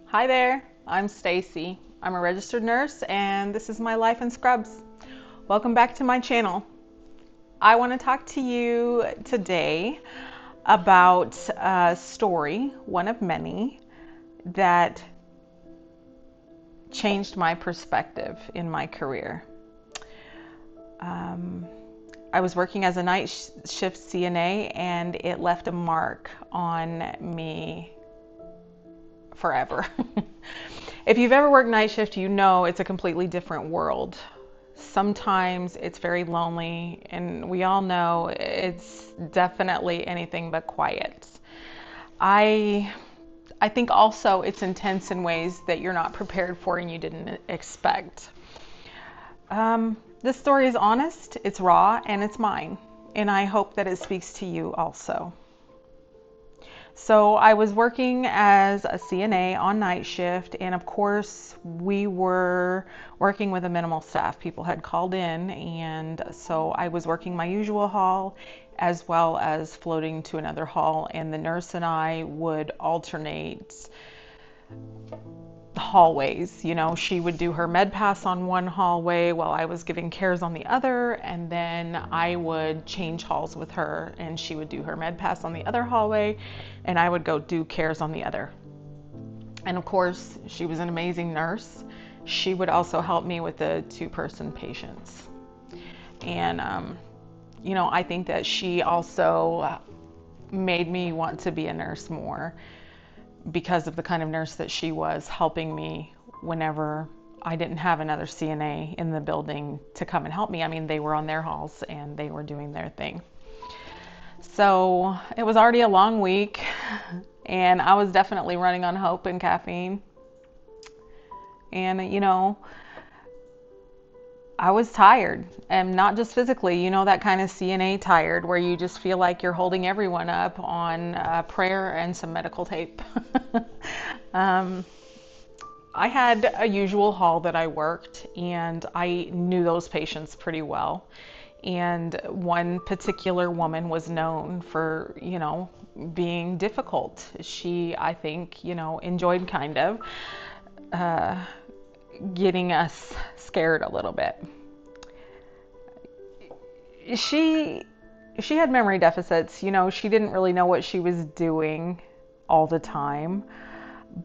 Hi there, I'm Stacy. I'm a registered nurse and this is my life in scrubs. Welcome back to my channel. I want to talk to you today about a story, one of many, that changed my perspective in my career. I was working as a night shift CNA and it left a mark on me forever. If you've ever worked night shift, you know it's a completely different world. Sometimes it's very lonely, and we all know it's definitely anything but quiet. I I think also it's intense in ways that you're not prepared for and you didn't expect. This story is honest, it's raw, and it's mine, and I hope that it speaks to you also. So I was working as a CNA on night shift, and of course we were working with a minimal staff. People had called in, and so I was working my usual hall as well as floating to another hall, and the nurse and I would alternate hallways. You know, she would do her med pass on one hallway while I was giving cares on the other, and then I would change halls with her and she would do her med pass on the other hallway and I would go do cares on the other. And of course, she was an amazing nurse. She would also help me with the two-person patients. And you know, I think that she also made me want to be a nurse more, because of the kind of nurse that she was, helping me whenever I didn't have another CNA in the building to come and help me. I mean, they were on their halls and they were doing their thing. So it was already a long week and I was definitely running on hope and caffeine. And, you know, I was tired, and not just physically, you know, that kind of CNA tired where you just feel like you're holding everyone up on prayer and some medical tape. I had a usual hall that I worked, and I knew those patients pretty well. And one particular woman was known for, you know, being difficult. She, I think, you know, enjoyed kind of getting us scared a little bit. She had memory deficits. You know, she didn't really know what she was doing all the time,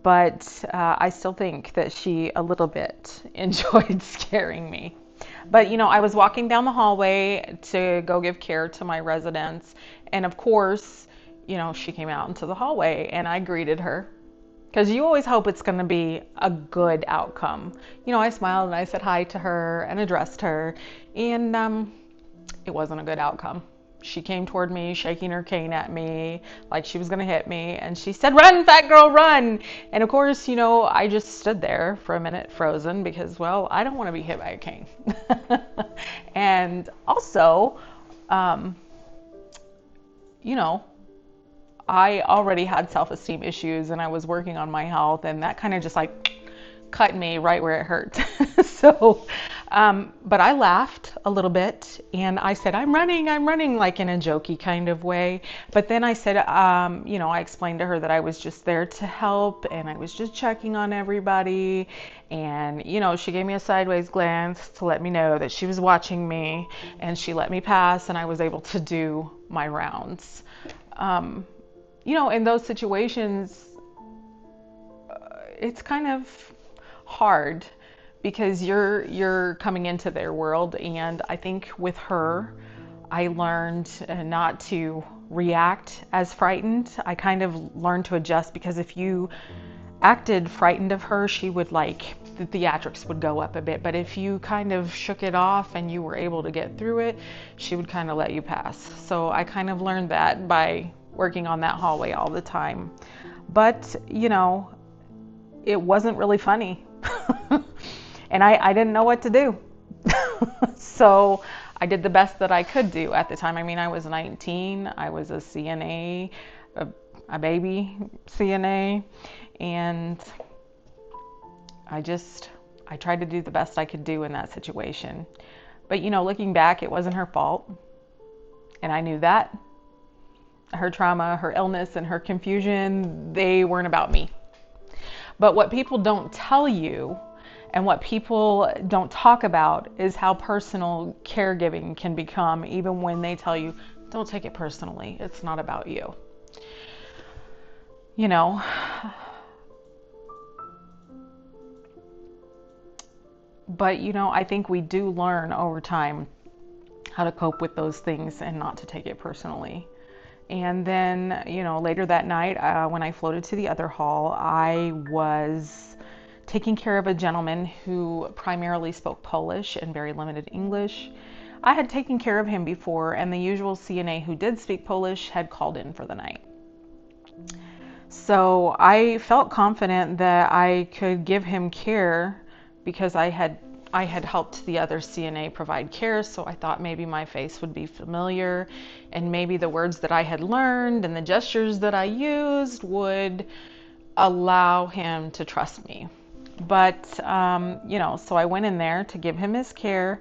but I still think that she a little bit enjoyed scaring me. But you know, I was walking down the hallway to go give care to my residents, and of course, you know, she came out into the hallway and I greeted her, because you always hope it's going to be a good outcome. You know, I smiled and I said hi to her and addressed her, and it wasn't a good outcome. She came toward me, shaking her cane at me like she was going to hit me, and she said, "Run, fat girl, run!" And of course, you know, I just stood there for a minute frozen because, well, I don't want to be hit by a cane. And also, you know, I already had self-esteem issues and I was working on my health, and that kind of just like cut me right where it hurt. So, but I laughed a little bit and I said, I'm running, like in a jokey kind of way. But then I said, you know, I explained to her that I was just there to help and I was just checking on everybody. And, you know, she gave me a sideways glance to let me know that she was watching me, and she let me pass and I was able to do my rounds. You know, in those situations, it's kind of hard because you're coming into their world, and I think with her, I learned not to react as frightened. I kind of learned to adjust, because if you acted frightened of her, she would, like, the theatrics would go up a bit. But if you kind of shook it off and you were able to get through it, she would kind of let you pass. So I kind of learned that by working on that hallway all the time. But, you know, it wasn't really funny. And I didn't know what to do. So I did the best that I could do at the time. I mean, I was 19, I was a CNA, a baby CNA, and I tried to do the best I could do in that situation. But, you know, looking back, it wasn't her fault. And I knew that. Her trauma, her illness, and her confusion, they weren't about me. But what people don't tell you and what people don't talk about is how personal caregiving can become, even when they tell you, don't take it personally. It's not about you. You know, but I think we do learn over time how to cope with those things and not to take it personally. And then, later that night, when I floated to the other hall, I was taking care of a gentleman who primarily spoke Polish and very limited English. I had taken care of him before, and the usual CNA who did speak Polish had called in for the night. So I felt confident that I could give him care because I had helped the other CNA provide care, so I thought maybe my face would be familiar and maybe the words that I had learned and the gestures that I used would allow him to trust me. But, so I went in there to give him his care,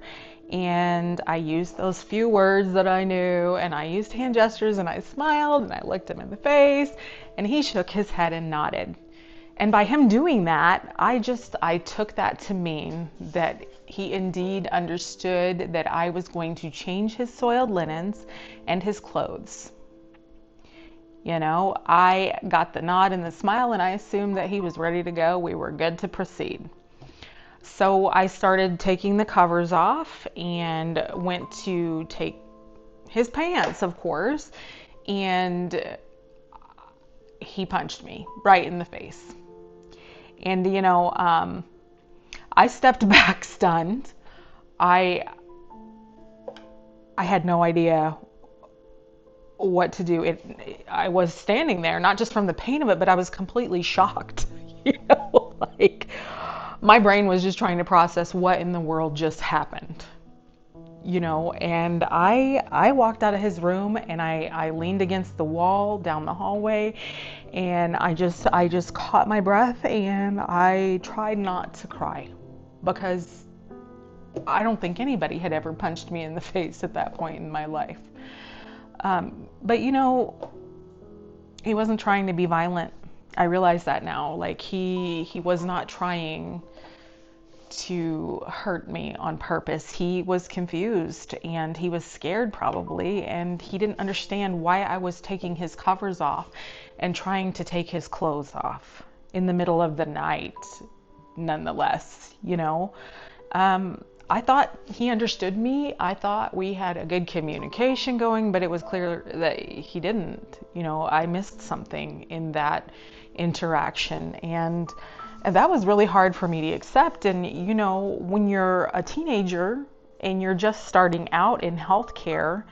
and I used those few words that I knew, and I used hand gestures, and I smiled, and I looked him in the face, and he shook his head and nodded. And by him doing that, I took that to mean that he indeed understood that I was going to change his soiled linens and his clothes. I got the nod and the smile, and I assumed that he was ready to go. We were good to proceed. So I started taking the covers off and went to take his pants, of course, and he punched me right in the face. And, I stepped back stunned. I had no idea what to do. I was standing there, not just from the pain of it, but I was completely shocked. Like my brain was just trying to process what in the world just happened. And I walked out of his room, and I leaned against the wall down the hallway, and I just caught my breath, and I tried not to cry because I don't think anybody had ever punched me in the face at that point in my life. But he wasn't trying to be violent. I realize that now. Like he was not trying to hurt me on purpose. He was confused and he was scared probably, and he didn't understand why I was taking his covers off and trying to take his clothes off in the middle of the night, nonetheless, I thought he understood me. I thought we had a good communication going, but it was clear that he didn't. I missed something in that interaction, and that was really hard for me to accept. And when you're a teenager and you're just starting out in healthcare,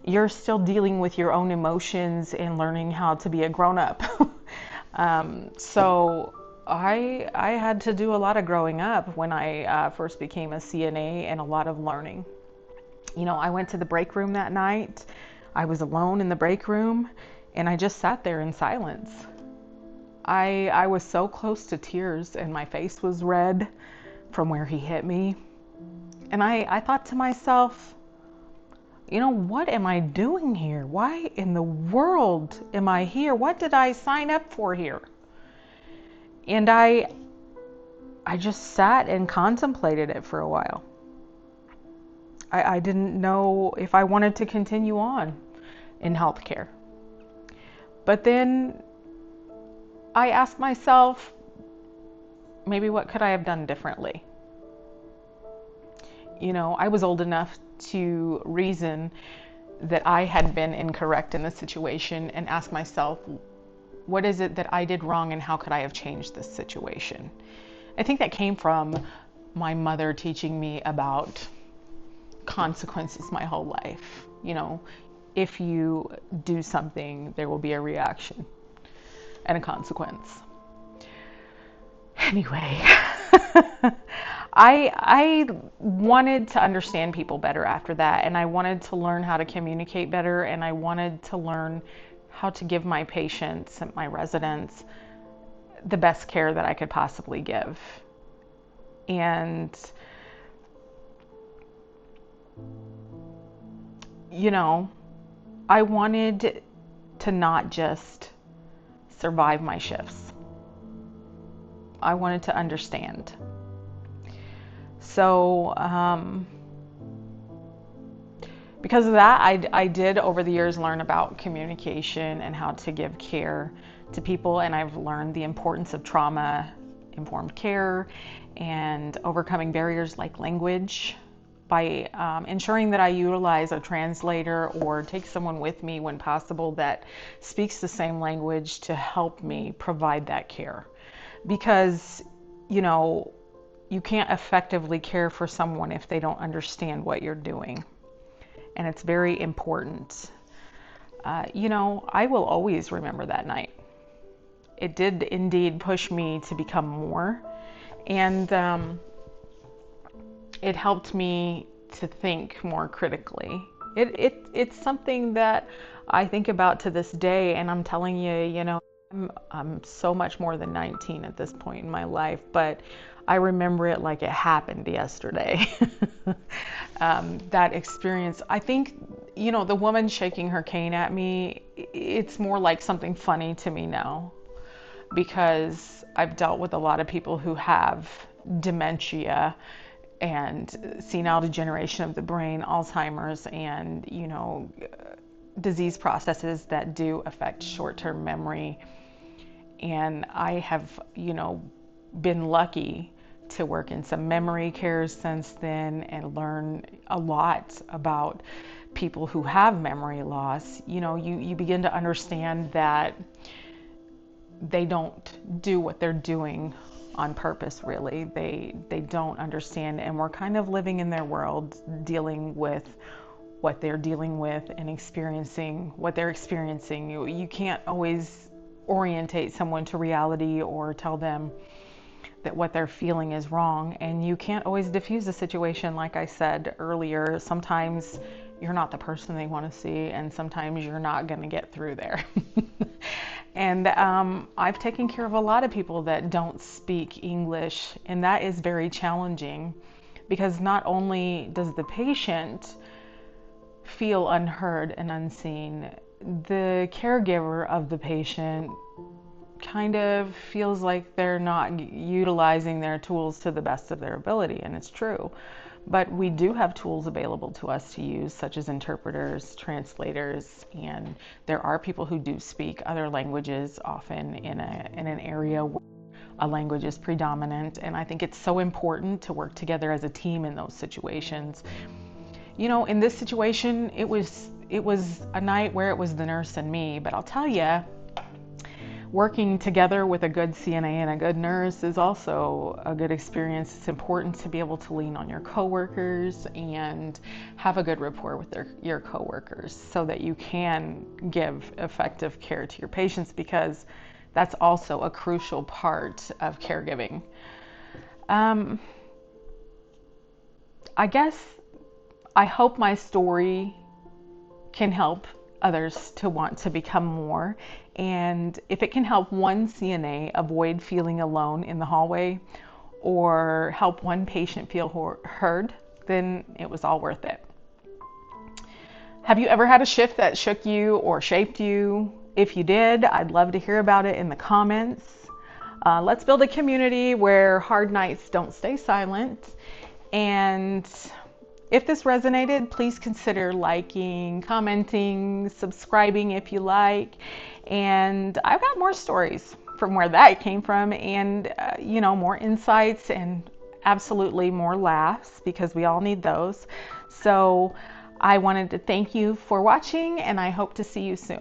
you're still dealing with your own emotions and learning how to be a grown-up. So I had to do a lot of growing up when I first became a CNA, and a lot of learning. I went to the break room that night. I was alone in the break room, and I just sat there in silence. I was so close to tears, and my face was red from where he hit me. And I thought to myself, what am I doing here? Why in the world am I here? What did I sign up for here? And I just sat and contemplated it for a while. I didn't know if I wanted to continue on in healthcare. But then I asked myself, maybe what could I have done differently? I was old enough to reason that I had been incorrect in the situation and ask myself, what is it that I did wrong and how could I have changed this situation? I think that came from my mother teaching me about consequences my whole life. If you do something, there will be a reaction and a consequence. Anyway, I wanted to understand people better after that, and I wanted to learn how to communicate better, and I wanted to learn how to give my patients and my residents the best care that I could possibly give. And I wanted to not just survive my shifts. I wanted to understand. So because of that, I did over the years learn about communication and how to give care to people, and I've learned the importance of trauma-informed care and overcoming barriers like language by ensuring that I utilize a translator or take someone with me when possible that speaks the same language to help me provide that care. Because, you know, you can't effectively care for someone if they don't understand what you're doing. And it's very important. You know, I will always remember that night. It did indeed push me to become more. And it helped me to think more critically. It's something that I think about to this day, and I'm telling you, you know, I'm so much more than 19 at this point in my life, but I remember it like it happened yesterday. That experience, I think, you know, the woman shaking her cane at me, it's more like something funny to me now, because I've dealt with a lot of people who have dementia and senile degeneration of the brain, Alzheimer's, and, you know, disease processes that do affect short-term memory. And I have, you know, been lucky to work in some memory care since then and learn a lot about people who have memory loss. You know, you begin to understand that they don't do what they're doing on purpose, really. They don't understand, and we're kind of living in their world, dealing with what they're dealing with and experiencing what they're experiencing. You can't always orientate someone to reality or tell them that what they're feeling is wrong, and you can't always diffuse the situation. Like I said earlier, sometimes you're not the person they want to see, and sometimes you're not going to get through there. And I've taken care of a lot of people that don't speak English, and that is very challenging, because not only does the patient feel unheard and unseen, the caregiver of the patient kind of feels like they're not utilizing their tools to the best of their ability, and it's true. But we do have tools available to us to use, such as interpreters, translators, and there are people who do speak other languages, often in an area where a language is predominant. And I think it's so important to work together as a team in those situations. You know, in this situation, it was a night where it was the nurse and me, but I'll tell you, working together with a good CNA and a good nurse is also a good experience. It's important to be able to lean on your coworkers and have a good rapport with your coworkers so that you can give effective care to your patients, because that's also a crucial part of caregiving. I hope my story can help others to want to become more. And if it can help one CNA avoid feeling alone in the hallway, or help one patient feel heard, then it was all worth it. Have you ever had a shift that shook you or shaped you? If you did, I'd love to hear about it in the comments. Let's build a community where hard nights don't stay silent. And if this resonated, please consider liking, commenting, subscribing if you like. And I've got more stories from where that came from, and you know, more insights and absolutely more laughs, because we all need those. So I wanted to thank you for watching, and I hope to see you soon.